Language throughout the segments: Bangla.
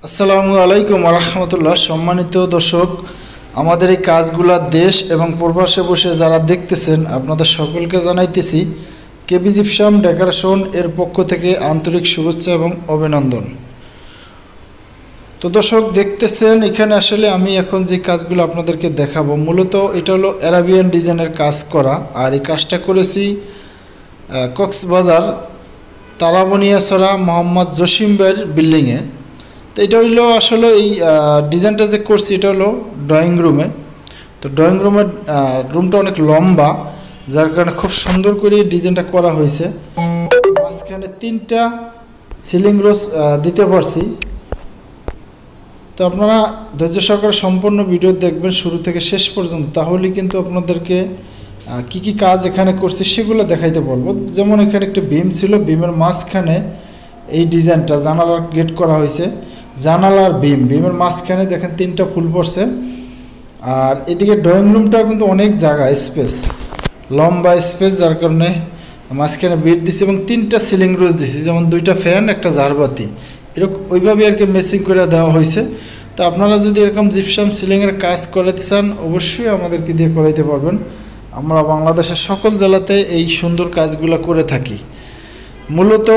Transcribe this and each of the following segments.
আসসালামু আলাইকুম রাহমাতুল্লাহ। সম্মানিত দর্শক, আমাদের এই কাজগুলা দেশ এবং প্রবাসে বসে যারা দেখতেছেন আপনাদের সকলকে জানাইতেছি কেবি জিপসাম ডেকোরেশন এর পক্ষ থেকে আন্তরিক শুভেচ্ছা এবং অভিনন্দন। তো দর্শক দেখতেছেন এখানে আসলে আমি এখন যে কাজগুলো আপনাদেরকে দেখাবো মূলত এটা হলো আরাবিয়ান ডিজাইনের কাজ করা, আর এই কাজটা করেছি কক্সবাজার তারাবনিয়াছড়া মোহাম্মদ জসিম ভাইয়ের বিল্ডিংয়ে। তো এটা হইলো আসলে এই ডিজাইনটা যে করছি এটা হলো ড্রয়িং রুমে। তো ড্রয়িং রুমের রুমটা অনেক লম্বা, যার কারণে খুব সুন্দর করে ডিজাইনটা করা হয়েছে। মাঝখানে 3টা সিলিং রোজ দিতে পারছি। তো আপনারা ধৈর্য সহকারে সম্পূর্ণ ভিডিও দেখবেন শুরু থেকে শেষ পর্যন্ত, তাহলে কিন্তু আপনাদেরকে কি কি কাজ এখানে করছি সেগুলো দেখাইতে পারবো। যেমন এখানে একটা বিম ছিল, বিমের মাঝখানে এই ডিজাইনটা জানালার গেট করা হয়েছে। জানালার বিমের মাঝখানে দেখেন 3টা ফুল পড়ছে। আর এদিকে ড্রয়িং রুমটাও কিন্তু অনেক জায়গা স্পেস, লম্বা স্পেস, যার কারণে মাঝখানে বিট দিছি এবং 3টা সিলিং রোজ দিছি, যেমন 2টা ফ্যান একটা ঝাড়বাতি, এরকম ওইভাবে আর কি মেসিং করে দেওয়া হয়েছে। তো আপনারা যদি এরকম জিপসাম সিলিংয়ের কাজ করাতে চান অবশ্যই আমাদেরকে দিয়ে করাইতে পারবেন। আমরা বাংলাদেশের সকল জেলাতে এই সুন্দর কাজগুলো করে থাকি। মূলত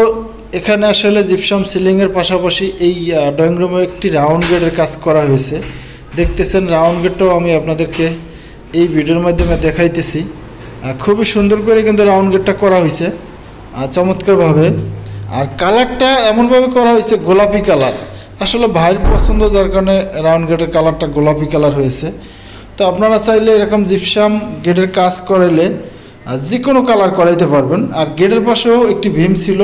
এখানে আসলে জিপসাম সিলিংয়ের পাশাপাশি এই ড্রয়িং রুমে একটি রাউন্ড গেটের কাজ করা হয়েছে। দেখতেছেন রাউন্ড গেটটাও আমি আপনাদেরকে এই ভিডিওর মাধ্যমে দেখাইতেছি। খুবই সুন্দর করে কিন্তু রাউন্ড গেটটা করা হয়েছে চমৎকারভাবে। আর কালারটা এমনভাবে করা হয়েছে গোলাপি কালার, আসলে ভাইয়ের পছন্দ, যার কারণে রাউন্ড গেটের কালারটা গোলাপি কালার হয়েছে। তো আপনারা চাইলে এরকম জিপসাম গেটের কাজ করাইলে যে কোনো কালার করাইতে পারবেন। আর গেটের পাশেও একটি ভীম ছিল,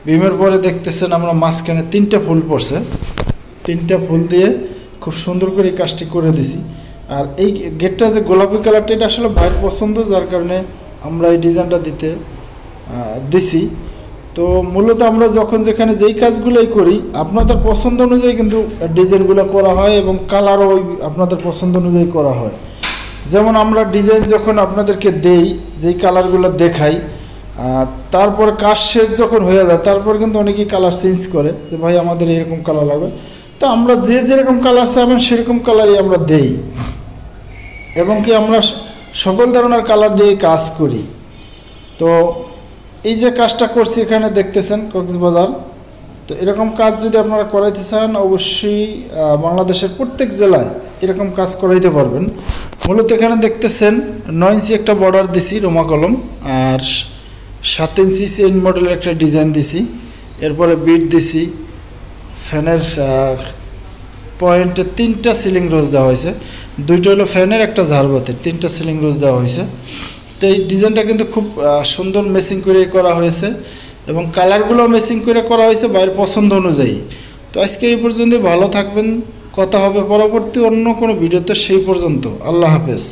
ভীমের পরে দেখতেছেন আমরা মাঝখানে 3টা ফুল পড়ছে, 3টা ফুল দিয়ে খুব সুন্দর করে এই কাজটি করে দিছি। আর এই গেটটা যে গোলাপি কালারটা এটা আসলে ভাইয়ের পছন্দ, যার কারণে আমরা এই ডিজাইনটা দিছি। তো মূলত আমরা যখন যেখানে যেই কাজগুলোই করি আপনাদের পছন্দ অনুযায়ী কিন্তু ডিজাইনগুলো করা হয় এবং কালারও ওই আপনাদের পছন্দ অনুযায়ী করা হয়। যেমন আমরা ডিজাইন যখন আপনাদেরকে দেই, যেই কালারগুলো দেখাই, তারপর কাজ শেষ যখন হয়ে যায় তারপর কিন্তু অনেকেই কালার চেঞ্জ করে যে ভাই আমাদের এরকম কালার লাগবে। তো আমরা যেরকম কালার চাইবেন সেরকম কালারই আমরা দেই, এবং কি আমরা সকল ধরনের কালার দিয়ে কাজ করি। তো এই যে কাজটা করছি এখানে দেখতেছেন কক্সবাজার। তো এরকম কাজ যদি আপনারা করাইতে চান অবশ্যই বাংলাদেশের প্রত্যেক জেলায় এরকম কাজ করাইতে পারবেন। মূলত এখানে দেখতেছেন 9 ইঞ্চি একটা বর্ডার দিছি রোমা কলম, আর 7 ইঞ্চি চেইন মডেলের একটা ডিজাইন দিছি। এরপরে বিট দিছি, ফ্যানের পয়েন্টে 3টা সিলিং রোজ দেওয়া হয়েছে, 2টা হলো ফ্যানের একটা ঝাড়বাতির, 3টা সিলিং রোজ দেওয়া হয়েছে। তো এই ডিজাইনটা কিন্তু খুব সুন্দর মেসিং করে করা হয়েছে এবং কালারগুলো মেসিং করে করা হয়েছে বাইরের পছন্দ অনুযায়ী। তো আজকে এই পর্যন্ত, ভালো থাকবেন, কথা হবে পরবর্তী অন্য কোনো ভিডিওতে। সেই পর্যন্ত আল্লাহ হাফেজ।